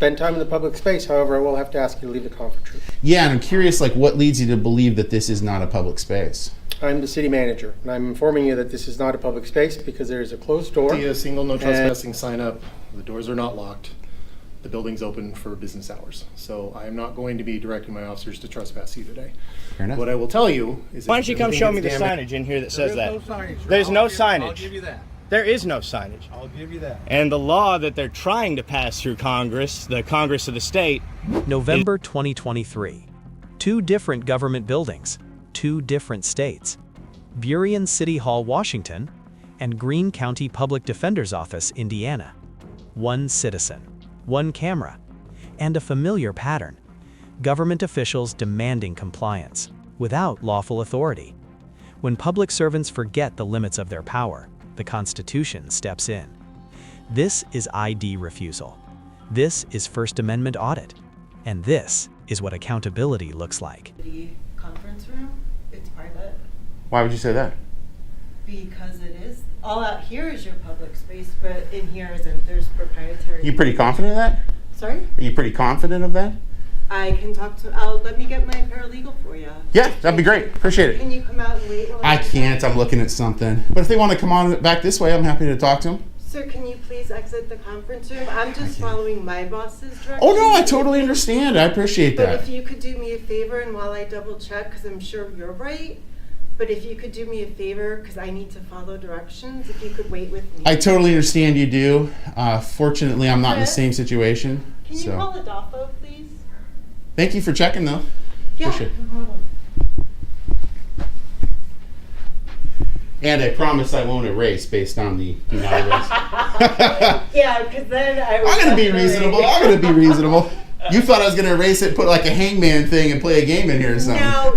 spend time in the public space. However, I will have to ask you to leave the conference room. Yeah, and I'm curious, like, what leads you to believe that this is not a public space? I'm the city manager, and I'm informing you that this is not a public space because there is a closed door. See a single no trespassing sign up. The doors are not locked. The building's open for business hours. So I am not going to be directing my officers to trespass you today. Fair enough. What I will tell you is, Why don't you come show me the signage in here that says that? There's no signage. I'll give you that. There is no signage. I'll give you that. And the law that they're trying to pass through Congress, the Congress of the state. November 2023. Two different government buildings, two different states. Burien City Hall, Washington, and Greene County Public Defender's Office, Indiana. One citizen, one camera, and a familiar pattern. Government officials demanding compliance, without lawful authority. When public servants forget the limits of their power, the Constitution steps in. This is ID refusal. This is First Amendment audit. And this is what accountability looks like. The conference room, it's private. Why would you say that? Because it is. All out here is your public space, but in here isn't. There's proprietary. You pretty confident of that? Sorry? Are you pretty confident of that? I can talk to, let me get my paralegal for you. Yeah, that'd be great. Appreciate it. Can you come out and wait while I can't. I'm looking at something. But if they want to come on back this way, I'm happy to talk to them. Sir, can you please exit the conference room? I'm just following my boss's directions. Oh, no, I totally understand. I appreciate But that. if you could do me a favor, and while I double check, because I'm sure you're right, but if you could do me a favor, because I need to follow directions, if you could wait with me. I totally understand you do. Fortunately, I'm not in the Chris? same situation. Can you call Adolfo, please? Thank you for checking, though. Yeah, Appreciate it. no problem. And I promise I won't erase based on the do not erase. Yeah, because then I was I'm going to be definitely- reasonable. I'm going to be reasonable. You thought I was going to erase it, put like a hangman thing and play a game in here or something. No,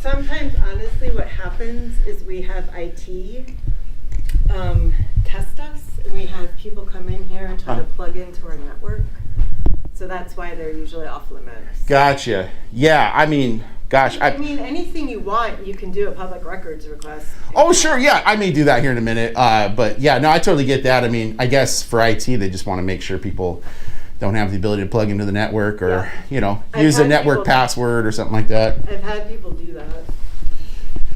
sometimes honestly what happens is we have IT test us, and we have people come in here and try to plug into our network. So that's why they're usually off limits. Gotcha. Yeah, I mean, gosh. I mean, anything you want, you can do a public records request. Oh, sure. Yeah, I may do that here in a minute. But yeah, no, I totally get that. I mean, I guess for IT, they just want to make sure people don't have the ability to plug into the network or, you know, use a network password or something like that. I've had people do that.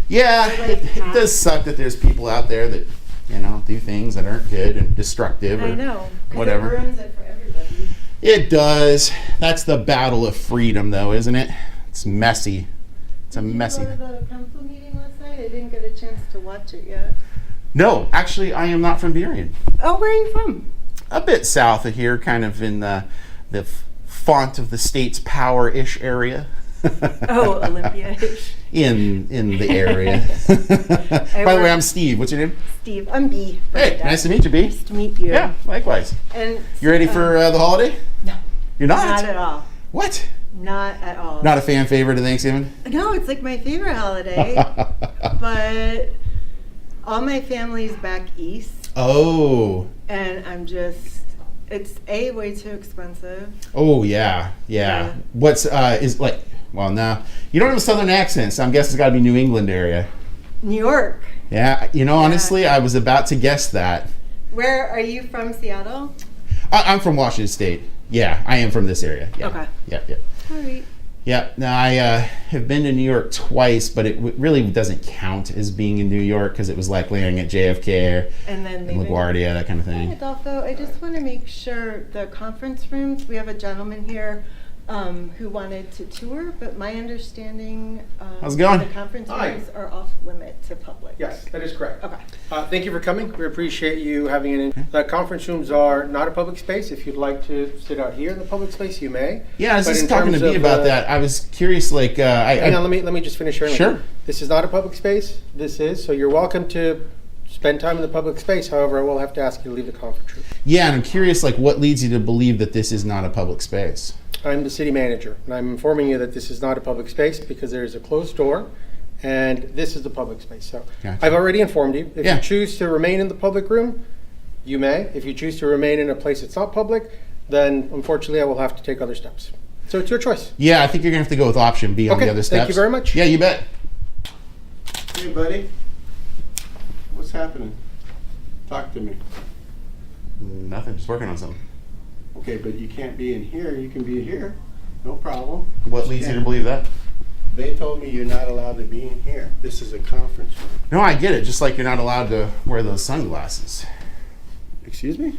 Yeah, it does suck that there's people out there that, you know, do things that aren't good and destructive or I know. 'Cause whatever. It ruins it for everybody. It does. That's the battle of freedom, though, isn't it? It's messy. It's a messy. Did you go to the council meeting last night? I didn't get a chance to watch it yet. No, actually, I am not from Burien. Oh, where are you from? A bit south of here, kind of in the font of the state's power-ish area. Oh, Olympia-ish. In the area. By the way, I'm Steve. What's your name? Steve. I'm B. Hey, nice to meet you, B. Nice to meet you. Yeah, likewise. And You ready for the holiday? No. You're not? Not at all. What? Not at all. Not a fan favorite of Thanksgiving? No, it's like my favorite holiday. But all my family's back east. Oh. And I'm just, it's way too expensive. Oh, yeah. What's, is like, well, no. You don't have a southern accent, so I'm guessing it's got to be New England area. New York. Yeah, you know, honestly, I was about to guess that. Where are you from? Seattle? I'm from Washington State. Yeah, I am from this area. Yeah. Okay. Yeah. All right. Yeah. Now, I have been to New York twice, but it really doesn't count as being in New York because it was like landing at JFK And then and LaGuardia, that kind of Hi, thing. Adolfo. I just want to make sure the conference rooms, we have a gentleman here who wanted to tour, but my understanding How's it going? the conference Hi. rooms are off limit to public. Yes, that is correct. Okay. Thank you for coming. We appreciate you having an in. The conference rooms are not a public space. If you'd like to sit out here in the public space, you may. Yeah, I was But just in talking to terms B of, about that. I was curious, like, Hang on, let me just finish sharing. with Sure. you. This is not a public space. This is, so you're welcome to spend time in the public space. However, I will have to ask you to leave the conference room. Yeah, and I'm curious, like, what leads you to believe that this is not a public space? I'm the city manager, and I'm informing you that this is not a public space because there is a closed door, and this is the public space. So Gotcha. I've already informed you. If Yeah. you choose to remain in the public room, you may. If you choose to remain in a place that's not public, then unfortunately I will have to take other steps. So it's your choice. Yeah, I think you're going to have to go with option B on Okay, the other steps. thank you very much. Yeah, you bet. Hey, buddy. What's happening? Talk to me. Nothing, just working on something. Okay, but you can't be in here. You can be here. No problem. What leads you to believe that? They told me you're not allowed to be in here. This is a conference room. No, I get it. Just like you're not allowed to wear those sunglasses. Excuse me?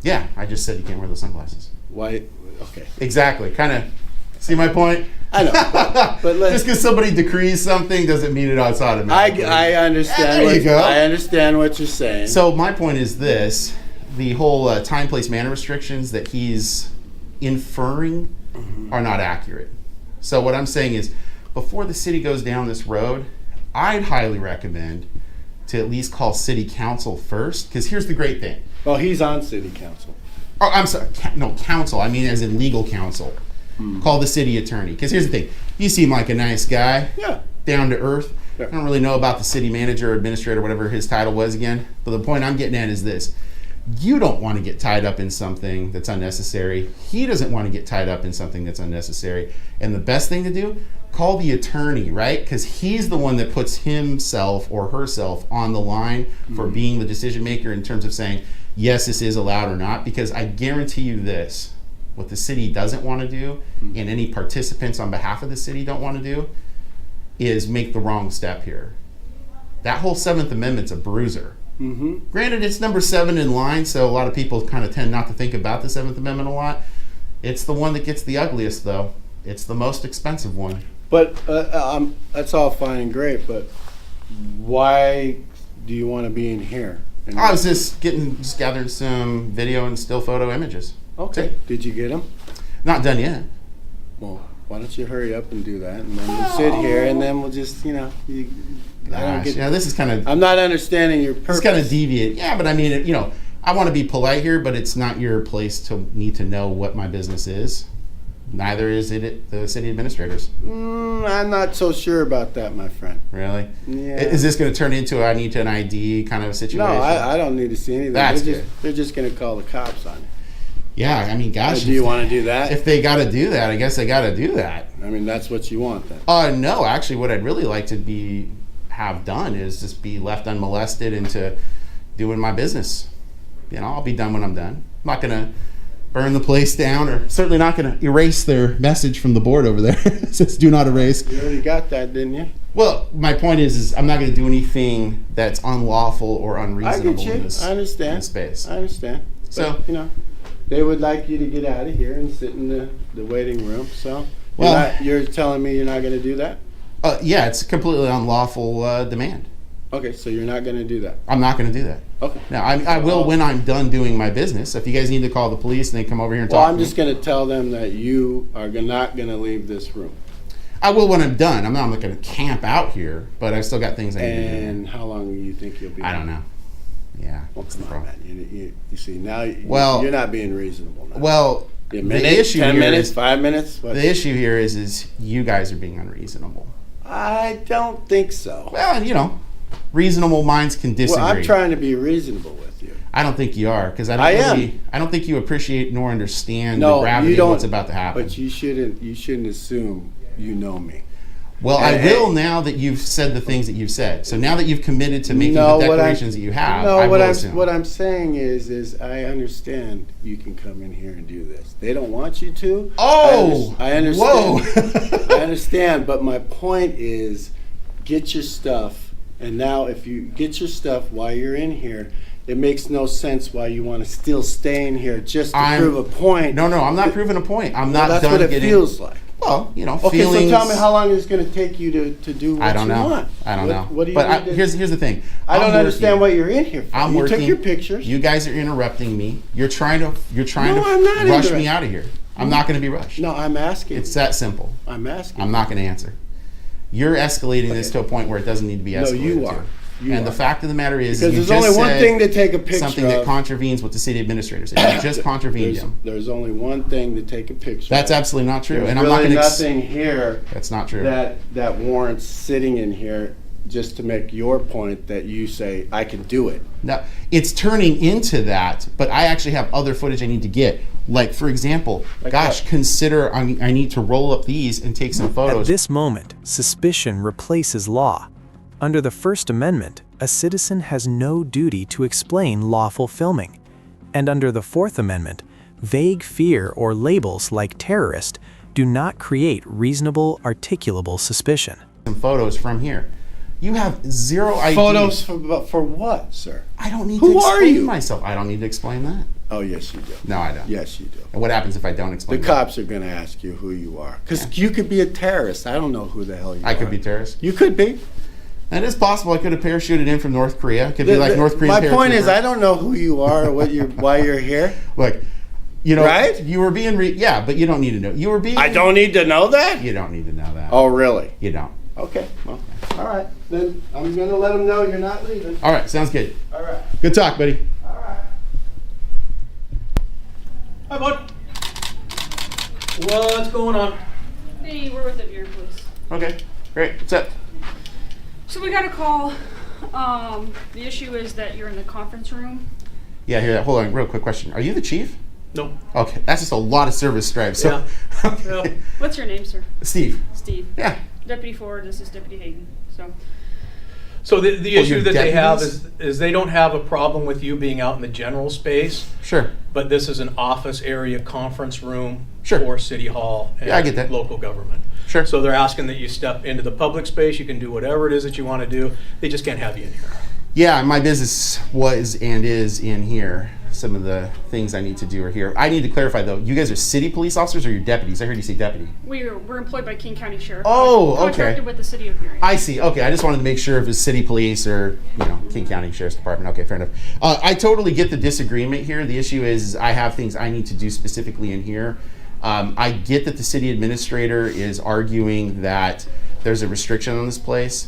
Yeah, I just said you can't wear those sunglasses. Why? Okay. Exactly. Kind of. See my point? I know. But let's, Just because somebody decrees something doesn't mean it's automatic. I understand. There you go. I understand what you're saying. So my point is this: the whole time, place, manner restrictions that he's inferring are not accurate. So what I'm saying is, before the city goes down this road, I'd highly recommend to at least call city council first. Because here's the great thing. Well, he's on city council. Oh, I'm sorry. No, counsel. I mean, as in legal counsel. Call the city attorney. Because here's the thing. You seem like a nice guy. Yeah. Down to earth. Yeah. I don't really know about the city manager or administrator, whatever his title was again. But the point I'm getting at is this. You don't want to get tied up in something that's unnecessary. He doesn't want to get tied up in something that's unnecessary. And the best thing to do, call the attorney, right? Because he's the one that puts himself or herself on the line for being the decision maker in terms of saying, yes, this is allowed or not. Because I guarantee you this, what the city doesn't want to do, and any participants on behalf of the city don't want to do, is make the wrong step here. That whole Seventh Amendment's a bruiser. Granted, it's number 7 in line, so a lot of people kind of tend not to think about the Seventh Amendment a lot. It's the one that gets the ugliest, though. It's the most expensive one. But that's all fine and great, but why do you want to be in here? And I was just gathering some video and still photo images. okay. Did you get them? Not done yet. Well, why don't you hurry up and do that, and then we'll sit here, and then we'll just, I don't get. Yeah, this is kind of I'm not understanding your purpose. it's kind of deviant. Yeah, but I mean, I want to be polite here, but it's not your place to need to know what my business is. Neither is it the city administrators. I'm not so sure about that, my friend. Really? Yeah. Is this going to turn into I need an ID kind of a situation? No, I don't need to see anything. That's They're just going to call the cops on you. Yeah, I mean, gosh. Do you want to do that? If they got to do that, I guess they got to do that. I mean, that's what you want then. No, actually, what I'd really like to have done is just be left unmolested into doing my business. I'll be done when I'm done. I'm not going to burn the place down, or certainly not going to erase their message from the board over there. It says do not erase. You already got that, didn't you? Well, my point is I'm not going to do anything that's unlawful or unreasonable I get you. in this, I understand. in this space. I understand. So, but, they would like you to get out of here and sit in the waiting room. So, you're telling me you're not going to do that? Yeah, it's a completely unlawful demand. Okay, so you're not going to do that. I'm not going to do that. Okay. Now, I will when I'm done doing my business. If you guys need to call the police and they come over here and Well, talk I'm to me. just going to tell them that you are not going to leave this room. I will when I'm done. I'm not going to camp out here, but I've still got things I need to do. And how long do you think you'll be? I don't know. Yeah. Well, What's the come on, problem? man. You see, now Well- you're not being reasonable now. Well, a the minute, issue 10 here minutes, is 5 minutes? What? the issue here is you guys are being unreasonable. I don't think so. Well, reasonable minds can disagree. Well, I'm trying to be reasonable with you. I don't think you are, because I am. I don't think you appreciate nor understand the No, gravity you don't. of what's about to happen. But you shouldn't assume you know me. Well, I Hey. will now that you've said the things that you've said. So now that you've committed to making No, the what declarations that you have, No, I what will I'm assume. what I'm saying is I understand you can come in here and do this. They don't want you to. Oh, I understand. whoa. I understand, but my point is, get your stuff. And now, if you get your stuff while you're in here, it makes no sense why you want to still stay in here just to prove a point. No, I'm not proving a point. I'm Well, not that's done what it getting. feels like. Well, Okay, feelings. so tell me how long it's going to take you to do what I don't you know. want. I don't know. What do you But need to- here's the thing. I don't I'm understand working. what you're in here for. I'm you working. took your pictures. You guys are interrupting me. You're trying to No, I'm not rush me interrupting. out of here. I'm not going to be rushed. No, I'm asking. It's that simple. I'm asking. I'm not going to answer. You're escalating this to a point where it doesn't need to be No, escalated you to. are. And the fact of the matter is, Because you there's just only one said thing to take a picture something that of. contravenes what the city administrator said. You just contravened him. There's only one thing to take a picture That's of. absolutely not true. There's And I'm not really going to. nothing here That's not true. that warrants sitting in here just to make your point that you say, I can do it. No, it's turning into that, but I actually have other footage I need to get. Like, for example, Like gosh, what? consider I need to roll up these and take some At photos. this moment, suspicion replaces law. Under the First Amendment, a citizen has no duty to explain lawful filming. And under the Fourth Amendment, Vague fear or labels like terrorist do not create reasonable, articulable suspicion. Some photos from here. You have zero idea. Photos for what, sir? I don't need Who to are explain you? myself. I don't need to explain that. Oh, yes, you do. No, I don't. Yes, you do. And what happens if I don't The explain that? cops are going to ask you who you are. Because you could be a terrorist. I don't know who the hell you are. I could be terrorist. You could be. That is possible. I could have parachuted in from North Korea. It could be like North Korean My point is, paratrooper. I don't know who you are or why you're here. Look, you know, Right? you were being, yeah, but you don't need to know. You were being. I don't need to know that? You don't need to know that. Oh, really? You don't. Okay. Well, all right. Then I'm going to let them know you're not leaving. All right, sounds good. All right. Good talk, buddy. All right. Hi, bud. What's going on? Hey, we're with the beer, please. Okay, great. What's up? So we got a call. The issue is that you're in the conference room. Yeah, here. Hold on, real quick question. Are you the chief? No. Okay, that's just a lot of service stripes. So, Yeah. What's your name, sir? Steve. Steve. Yeah. Deputy Ford, this is Deputy Hayden. So the Oh, issue your that they have deputies? is they don't have a problem with you being out in the general space, Sure. but this is an office area conference room Sure. for City Hall and Yeah, I get that. local government. Sure. So they're asking that you step into the public space. You can do whatever it is that you want to do. They just can't have you in here. Yeah, my business was and is in here. Some of the things I need to do are here. I need to clarify though. You guys are city police officers or you're deputies? I heard you say deputy. We're employed by King County Sheriff. Oh, okay. Contracted with the City of Burien. I see. Okay, I just wanted to make sure if it's city police or King County Sheriff's Department. Okay, fair enough. I totally get the disagreement here. The issue is I have things I need to do specifically in here. I get that the city administrator is arguing that there's a restriction on this place.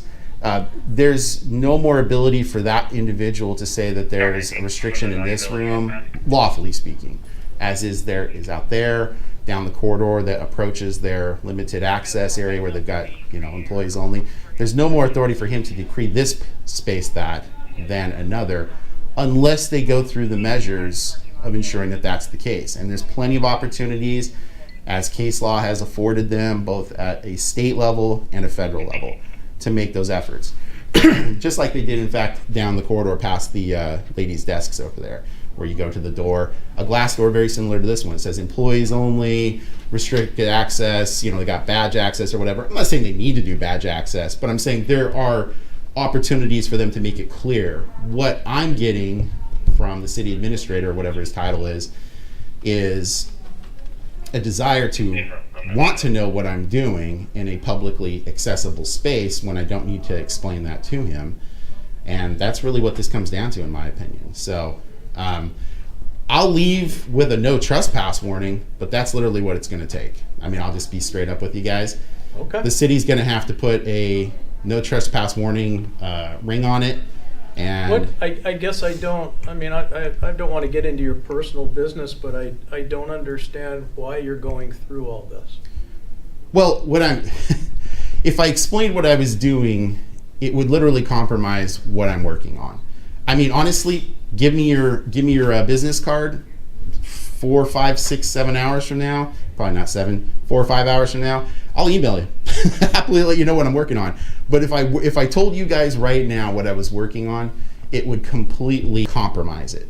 There's no more ability for that individual to say that there's a restriction in this room, lawfully speaking, as is out there down the corridor that approaches their limited access area where they've got employees only. There's no more authority for him to decree this space that than another, unless they go through the measures of ensuring that that's the case. And there's plenty of opportunities, as case law has afforded them, both at a state level and a federal level, to make those efforts. Just like they did, in fact, down the corridor past the ladies' desks over there, where you go to the door, a glass door very similar to this one. It says employees only, restricted access, they got badge access or whatever. I'm not saying they need to do badge access, but I'm saying there are opportunities for them to make it clear. What I'm getting from the city administrator, or whatever his title is a desire to want to know what I'm doing in a publicly accessible space when I don't need to explain that to him. And that's really what this comes down to, in my opinion. So I'll leave with a no trespass warning, but that's literally what it's going to take. I mean, I'll just be straight up with you guys. Okay. The city's going to have to put a no trespass warning ring on it. And What I guess I don't. I mean, I don't want to get into your personal business, but I don't understand why you're going through all this. well, if I explained what I was doing, it would literally compromise what I'm working on. I mean, honestly, give me your business card. 4, 5, 6, 7 hours from now, probably not 7, 4 or 5 hours from now, I'll email you. Happily let you know what I'm working on. But if I told you guys right now what I was working on, it would completely compromise it.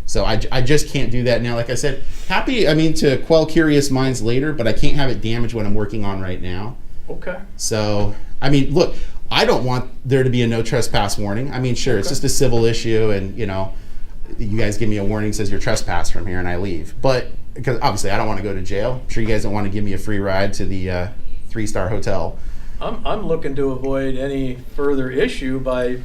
So I just can't do that now. Like I said, happy, to quell curious minds later, but I can't have it damage what I'm working on right now. Okay. So, look, I don't want there to be a no trespass warning. Sure, it's just a civil issue, and you guys give me a warning, says you're trespassed from here, and I leave. But because obviously I don't want to go to jail. I'm sure you guys don't want to give me a free ride to the 3-star hotel. I'm looking to avoid any further issue by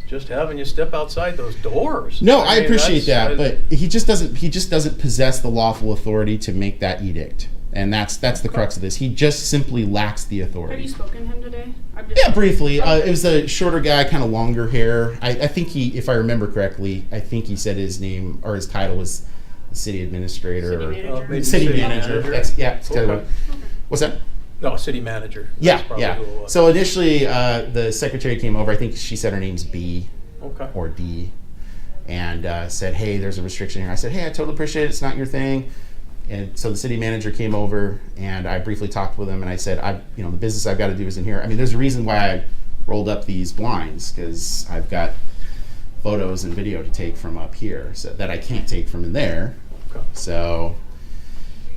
just having you step outside those doors. No, I mean, appreciate that, that's- but he just doesn't possess the lawful authority to make that edict, and that's the crux of this. He just simply lacks the Have authority. you spoken to him today? Yeah, briefly. It was a shorter guy, kind of longer hair. I think if I remember correctly, I think he said his name or his title was city administrator City or manager. maybe city city manager. manager. That's it's kind of Okay. what's that? No, city manager. Yeah, That's probably yeah. who it was. So initially, the secretary came over. I think she said her name's B Okay. or D, and said, "Hey, there's a restriction here." I said, "Hey, I totally appreciate it. It's not your thing." And so the city manager came over, and I briefly talked with him, and I said, the business I've got to do is in here. There's a reason why I rolled up these blinds, because I've got photos and video to take from up here that I can't take from in there. Okay. So,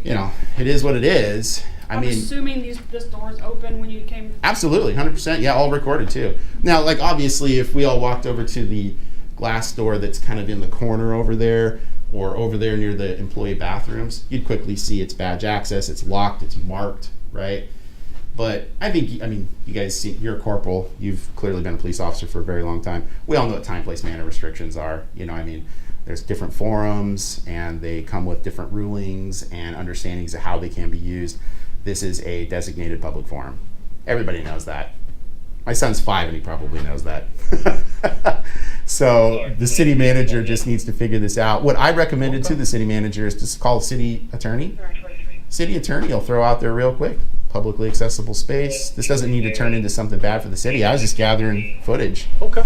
you know, it is what it is. I'm assuming this door's open when you came. Absolutely, 100%. Yeah, all recorded too. Now, like obviously, if we all walked over to the glass door that's kind of in the corner over there, or over there near the employee bathrooms, you'd quickly see it's badge access, it's locked, it's marked, right? But I think, I mean, you guys see, you're a corporal, you've clearly been a police officer for a very long time. We all know what time, place, manner restrictions are. You know, I mean, there's different forums, and they come with different rulings and understandings of how they can be used. This is a designated public forum. Everybody knows that. My son's 5 and he probably knows that. So the city manager just needs to figure this out. What I recommended to the city manager is to call the city attorney. City attorney will throw out there real quick. Publicly accessible space. This doesn't need to turn into something bad for the city. I was just gathering footage. Okay.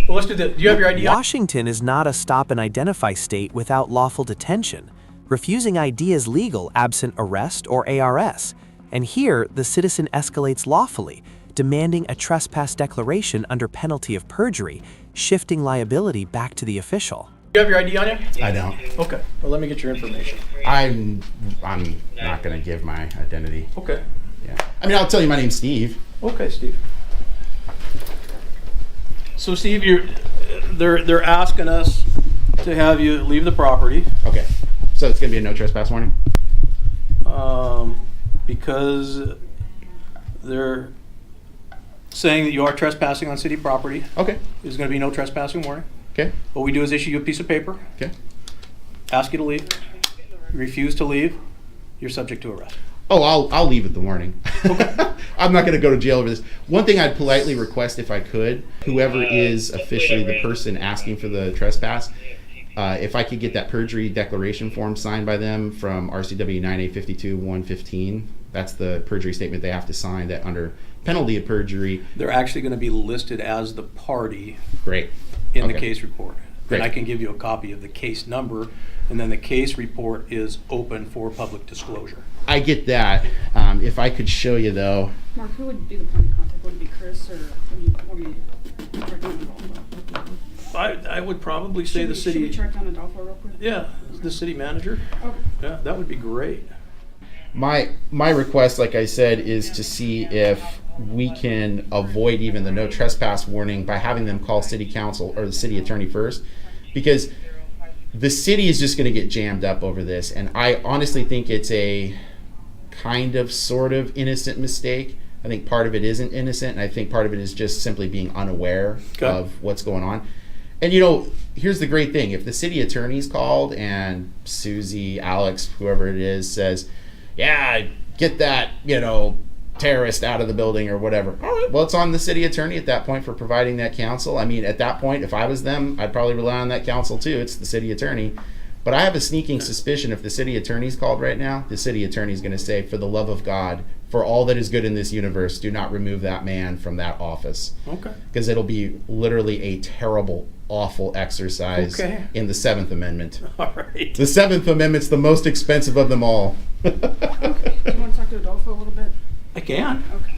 Well, let's do that. Do you have your ID? Washington is not a stop and identify state without lawful detention. Refusing ID is legal absent arrest or ARS. And here, the citizen escalates lawfully, demanding a trespass declaration under penalty of perjury, shifting liability back to the official. Do you have your ID on you? I don't. Okay. Well, let me get your information. I'm not going to give my identity. Okay. Yeah. I mean, I'll tell you my name's Steve. Okay, Steve. So, Steve, they're asking us to have you leave the property Okay. So it's going to be a no trespass warning? because they're saying that you are trespassing on city property. Okay. There's going to be no trespassing warning. Okay. What we do is issue you a piece of paper, Okay. ask you to leave. You refuse to leave, you're subject to arrest. Oh, I'll leave at the warning. I'm not going to go to jail over this. One thing I'd politely request, if I could, whoever is officially the person asking for the trespass, if I could get that perjury declaration form signed by them from RCW 9A52-115. That's the perjury statement they have to sign, that under penalty of perjury. They're actually going to be listed as the party Great. in the Okay. case report. Great. And I can give you a copy of the case number, and then the case report is open for public disclosure. I get that. If I could show you, though. Mark, who would be the point of contact? Would it be Chris, or would you track down Adolfo? I would probably say the Should we city, track down Adolfo real quick? yeah, the city manager. Okay. Yeah, that would be great. My request, like I said, is to see if we can avoid even the no trespass warning by having them call city council or the city attorney first, because the city is just going to get jammed up over this. And I honestly think it's a kind of sort of innocent mistake. I think part of it isn't innocent, and I think part of it is just simply being unaware of what's going on. And you know, here's the great thing. If the city attorney's called and Susie, Alex, whoever it is, says, yeah, get that, you know, terrorist out of the building or whatever. All right, well, it's on the city attorney at that point for providing that counsel. I mean, at that point, if I was them, I'd probably rely on that counsel too. It's the city attorney. But I have a sneaking suspicion if the city attorney's called right now, the city attorney's going to say, for the love of God, for all that is good in this universe, do not remove that man from that office. Okay. Because it'll be literally a terrible, awful exercise in the 7th Amendment. All right. The 7th Amendment's the most expensive of them all. Okay. Do you want to talk to Adolfo a little bit? I can. Okay.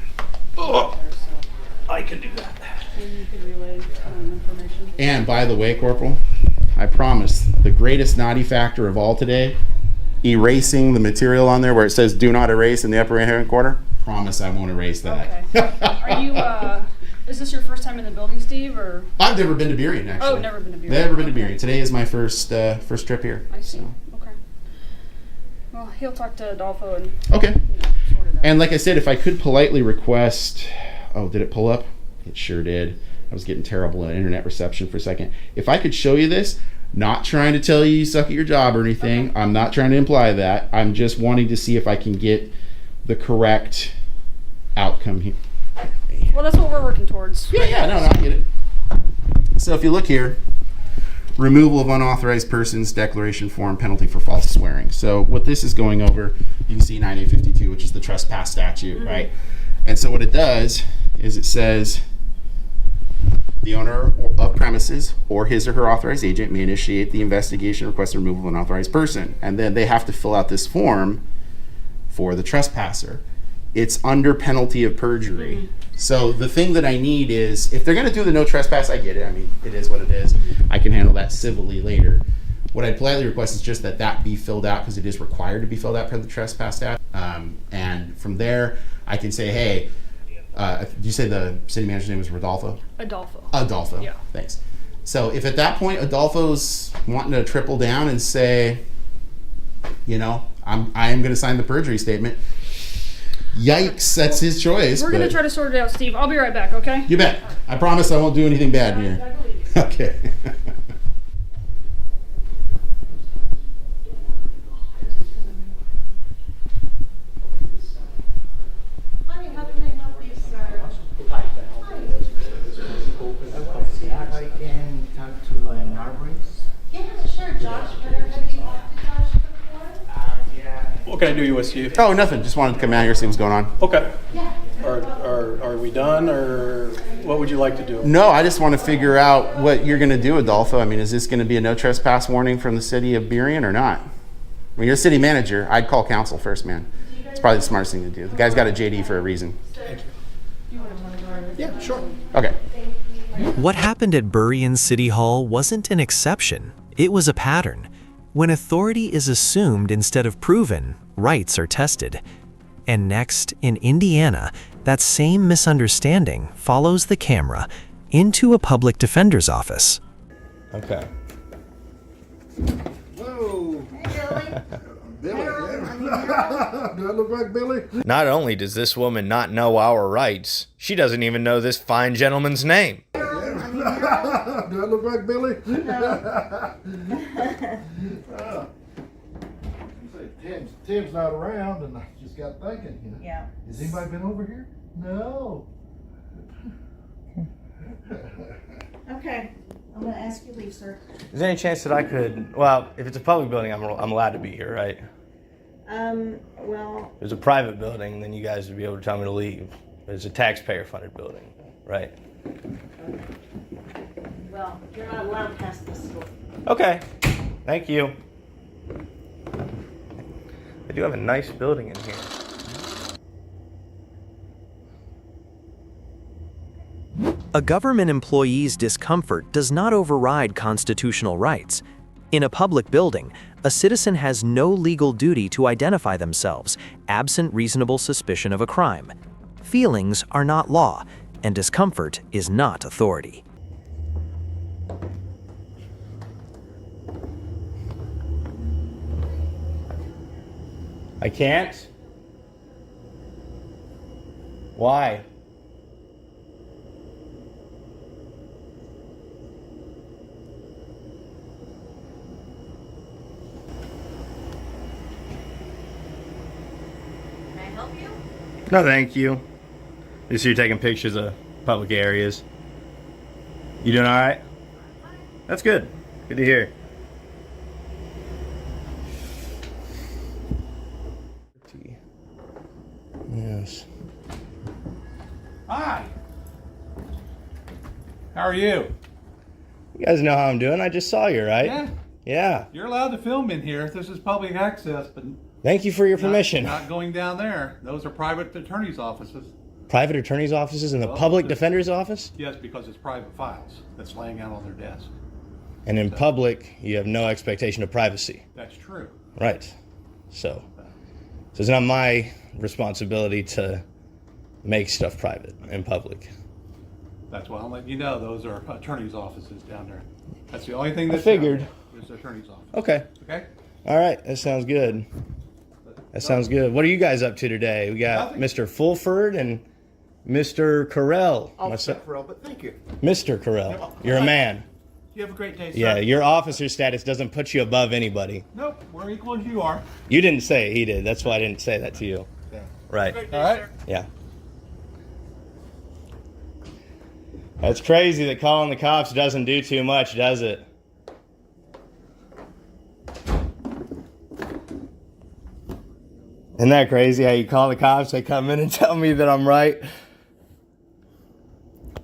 Oh, There, so I can do that. maybe you could relay information. And by the way, Corporal, I promise the greatest naughty factor of all today, erasing the material on there where it says do not erase in the upper right hand corner. Promise I won't erase that. Okay. Are you, is this your first time in the building, Steve, or? I've never been to Burien, actually. Oh, never been to Burien. Never been to Okay. Burien. Today is my first trip here. I see. So. Okay. Well, he'll talk to Adolfo and, Okay. sort it out. And like I said, if I could politely request, oh, did it pull up? It sure did. I was getting terrible internet reception for a second. If I could show you this, not trying to tell you suck at your job or anything. I'm not trying to imply that. I'm just wanting to see if I can get the correct outcome here. Well, that's what we're working towards. Yeah, no, I get it. So if you look here, removal of unauthorized persons, declaration form, penalty for false swearing. So what this is going over, you can see 9A52, which is the trespass statute, right? And so what it does is it says the owner of premises or his or her authorized agent may initiate the investigation, request the removal of an unauthorized person. And then they have to fill out this form for the trespasser. It's under penalty of perjury. So the thing that I need is, if they're going to do the no trespass, I get it. I mean, it is what it is. I can handle that civilly later. what I'd politely request is just that be filled out, because it is required to be filled out per the trespass statute. And from there, I can say, hey, did you say the city manager's name was Rodolfo? Adolfo. Adolfo. Yeah. Thanks. So if at that point Adolfo's wanting to triple down and say, you know, I am going to sign the perjury statement. Yikes, that's his choice. We're going to try to sort it out, Steve. I'll be right back, okay? You bet. I promise I won't do anything bad here. I believe you. Okay. Honey, how can I help you, sir? I can talk to Narberries. Yeah, sure, Josh. Better have you talked to Josh before? What can I do you with, Steve? Oh, nothing. Just wanted to come out here, see what's going on. Okay. Yeah. Are we done, or what would you like to do? No, I just want to figure out what you're going to do, Adolfo. I mean, is this going to be a no trespass warning from the city of Burien or not? When you're a city manager, I'd call council first, man. It's probably the smartest thing to do. The guy's got a JD for a reason. Yeah, sure. Okay. What happened at Burien City Hall wasn't an exception, it was a pattern. When authority is assumed instead of proven, rights are tested. And next, in Indiana, that same misunderstanding follows the camera into a public defender's office. Okay. Whoa. Hey, Billy. Billy, yeah. Do I look like Billy? Not only does this woman not know our rights, she doesn't even know this fine gentleman's name. Do I look like Billy? Tim's not around, and I just got thinking, you know. Yeah. Has anybody been over here? No. Okay, I'm gonna ask you to leave, sir. Is there any chance that I could, well, if it's a public building, I'm allowed to be here, right? Well, If it's a private building, then you guys would be able to tell me to leave. But it's a taxpayer-funded building, right? well, you're not allowed past this door. Okay, thank you. They do have a nice building in here. A government employee's discomfort does not override constitutional rights. In a public building, a citizen has no legal duty to identify themselves, absent reasonable suspicion of a crime. Feelings are not law, and discomfort is not authority. I can't? Why? Can I help you? No, thank you. You see you're taking pictures of public areas. You doing all right? That's good. Good to hear. Yes. Hi. How are you? You guys know how I'm doing. I just saw you, right? Yeah. Yeah. You're allowed to film in here. This is public access, but Thank you for your permission. not going down there. Those are private attorney's offices. Private attorney's offices in the Well, public the- defender's office? Yes, because it's private files that's laying out on their desk. And in public, you have no expectation of privacy. That's true. Right. So it's not my responsibility to make stuff private in public. That's why I'm letting you know those are attorney's offices down there. That's the only thing that's figured. down there is the attorney's office. Okay. Okay? All right. That sounds good. That sounds good. What are you guys up to today? We got Nothing. Mr. Fulford and Mr. Carell. But thank you. Mr. Carell. You're a man. You have a great day, sir. Yeah, your officer status doesn't put you above anybody. Nope, we're equal as you are. You didn't say it, he did. That's why I didn't say that to you. Yeah. Right. All right. Yeah. That's crazy that calling the cops doesn't do too much, does it? Isn't that crazy how you call the cops, they come in and tell me that I'm right?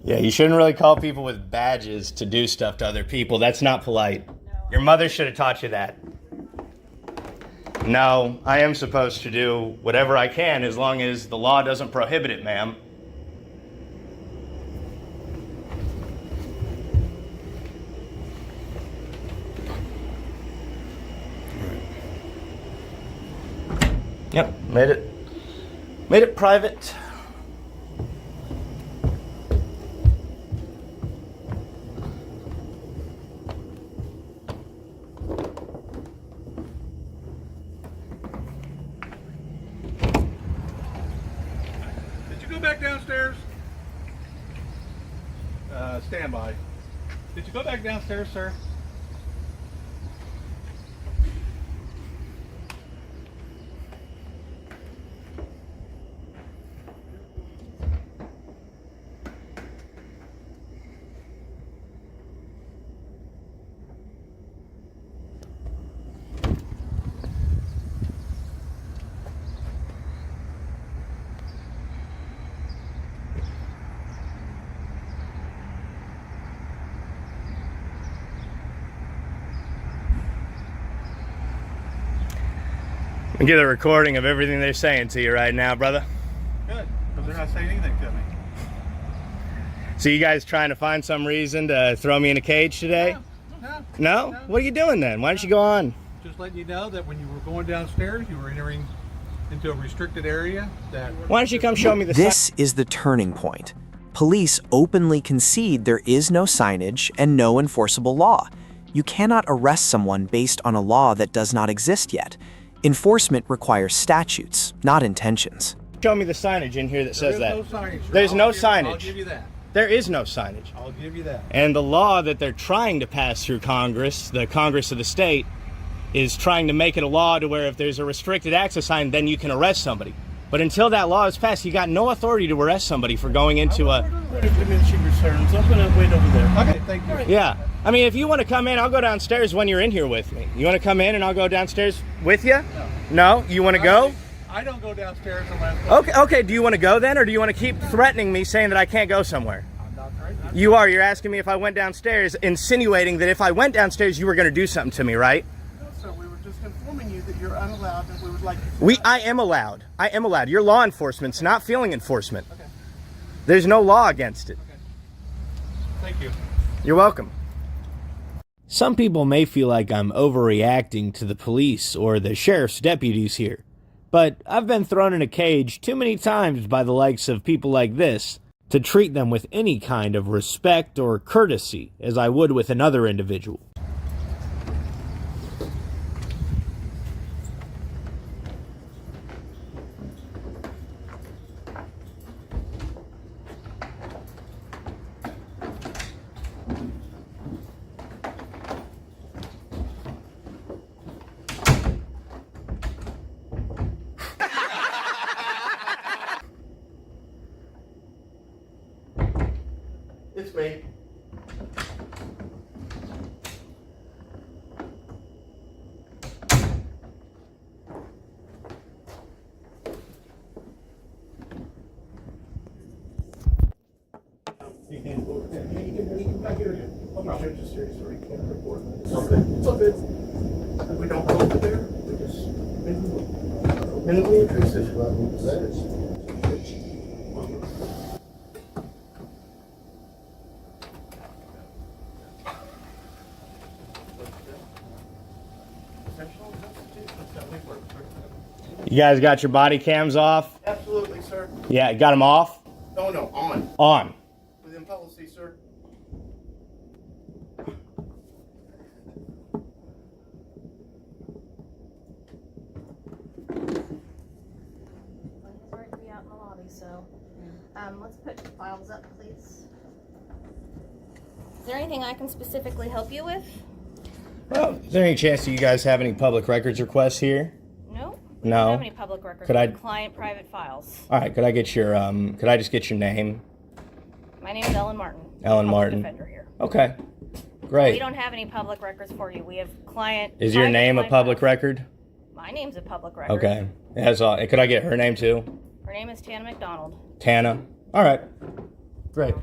Yeah, you shouldn't really call people with badges to do stuff to other people. That's not polite. Your mother should have taught you that. No, I am supposed to do whatever I can as long as the law doesn't prohibit it, ma'am. Yep, made it private. Did you go back downstairs? Stand by. Did you go back downstairs, sir? We get a recording of everything they're saying to you right now, brother. Good, because they're not saying anything to me. So you guys trying to find some reason to throw me in a cage today? No? What are you doing then? Why don't you go on? Just letting you know that when you were going downstairs, you were entering into a restricted area that... Why don't you come show me the This is the turning point. Police openly concede there is no signage and no enforceable law. You cannot arrest someone based on a law that does not exist yet. Enforcement requires statutes, not intentions. Show me the signage in here that says that. There's no signage. There's no signage. I'll give you that. There is no signage. I'll give you that. And the law that they're trying to pass through Congress, the Congress of the state, is trying to make it a law to where if there's a restricted access sign, then you can arrest somebody. But until that law is passed, you got no authority to arrest somebody for going into a... Diminishing returns. I'm going to wait over there. Okay, thank you. Yeah. I mean, if you want to come in, I'll go downstairs when you're in here with me. You want to come in and I'll go downstairs with you? No? You want to go? I don't go downstairs unless... Okay, do you want to go then, or do you want to keep threatening me saying that I can't go somewhere? I'm not threatening. You are. You're asking me if I went downstairs, insinuating that if I went downstairs, you were going to do something to me, right? No, sir, we were just informing you that you're unallowed and we would like... I am allowed. I am allowed. You're law enforcement's not feeling enforcement. Okay. There's no law against it. Okay. Thank you. You're welcome. Some people may feel like I'm overreacting to the police or the sheriff's deputies here, but I've been thrown in a cage too many times by the likes of people like this to treat them with any kind of respect or courtesy as I would with another individual. It's me. We don't go over there. We just minimally intrusive. You guys got your body cams off? Absolutely, sir. Yeah, got them off? No, on. On. Within policy, sir. He's ready to be out in the lobby, so let's put your files up, please. Is there anything I can specifically help you with? Well, is there any chance that you guys have any public records requests here? No. No? We don't have any public records. Could We I- have client private files. All right, could I get your, could I just get your name? My name is Ellen Martin. Ellen Public Martin. Defender here. Okay, We great. don't have any public records for you. We have client. Is your private name a client public files. record? My name's a public record. Okay, that's all. Could I get her name too? Her name is Tana McDonald. Tana. All right, great.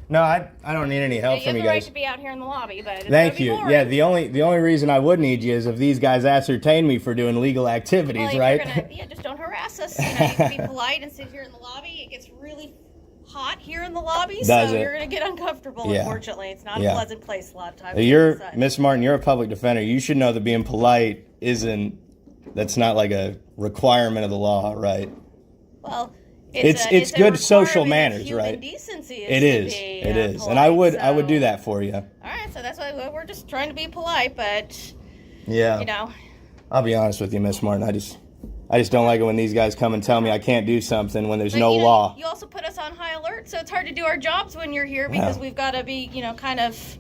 No, I don't need any help You from have you the right guys. to be out here in the lobby, but it's Thank gonna be you. boring. Yeah, the only reason I would need you is if these guys ascertain me for doing legal activities, Well, if right? You're gonna, just don't harass us. You know, you can be polite and sit here in the lobby. It gets really hot here in the lobby, Does so it? you're gonna get uncomfortable. Yeah. Unfortunately, it's not Yeah. a pleasant place a lot of times. You're inside. Miss Martin. You're a public defender. You should know that being polite isn't That's not like a requirement of the law, right? Well, It's a good social requirement of manners, human right? Decency It is. is. To be, It is. And polite, I would do so- that for you. All right, so that's why we're just trying to be polite, but Yeah. you know, I'll be honest with you, Miss Martin. I just don't like it when these guys come and tell me I can't do something when there's but, no you know, law. You also put us on high alert, so it's hard to do our jobs when you're here because Yeah. we've got to be, kind of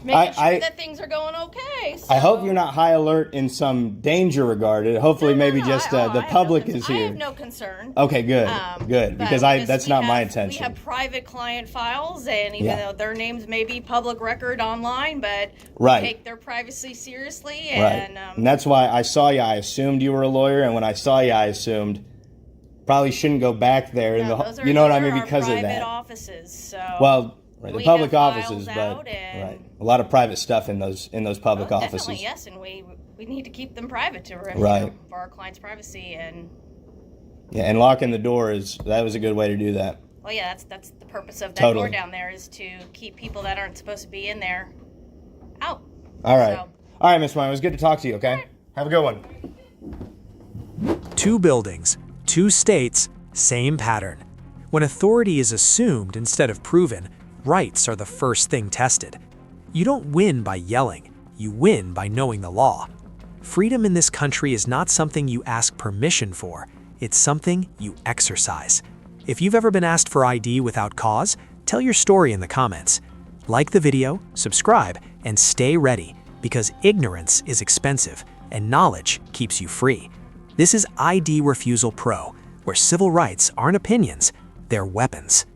making sure that things are going okay. So. I hope you're not high alert in some danger regarded. Hopefully, maybe just the public is I here. have no concern. Okay, good, good, because that's not my We intention. have private client files, and even Yeah. though their names may be public record online, but Right. we take their privacy seriously. Right, And, and that's why I saw you. I assumed you were a lawyer, and when I saw you, I assumed probably shouldn't go back there. no, those are, you know what I those mean? are our Because of private that. offices. So Well, right, the we public have files offices, out but and- right, a lot of private stuff in those public Oh, offices. definitely, yes, and we need to keep them private to Right. for our clients' privacy. And Yeah, and locking the door that was a good way to do that. well, yeah, that's the purpose of that Totally. door down there is to keep people that aren't supposed to be in there out. All right, So- all right, Miss Martin. It was good to talk to you. Okay, have a good one. 2 buildings, 2 states, same pattern. When authority is assumed instead of proven, rights are the first thing tested. You don't win by yelling, you win by knowing the law. Freedom in this country is not something you ask permission for, it's something you exercise. If you've ever been asked for ID without cause, tell your story in the comments. Like the video, subscribe, and stay ready, because ignorance is expensive and knowledge keeps you free. This is ID Refusal Pro, where civil rights aren't opinions, they're weapons.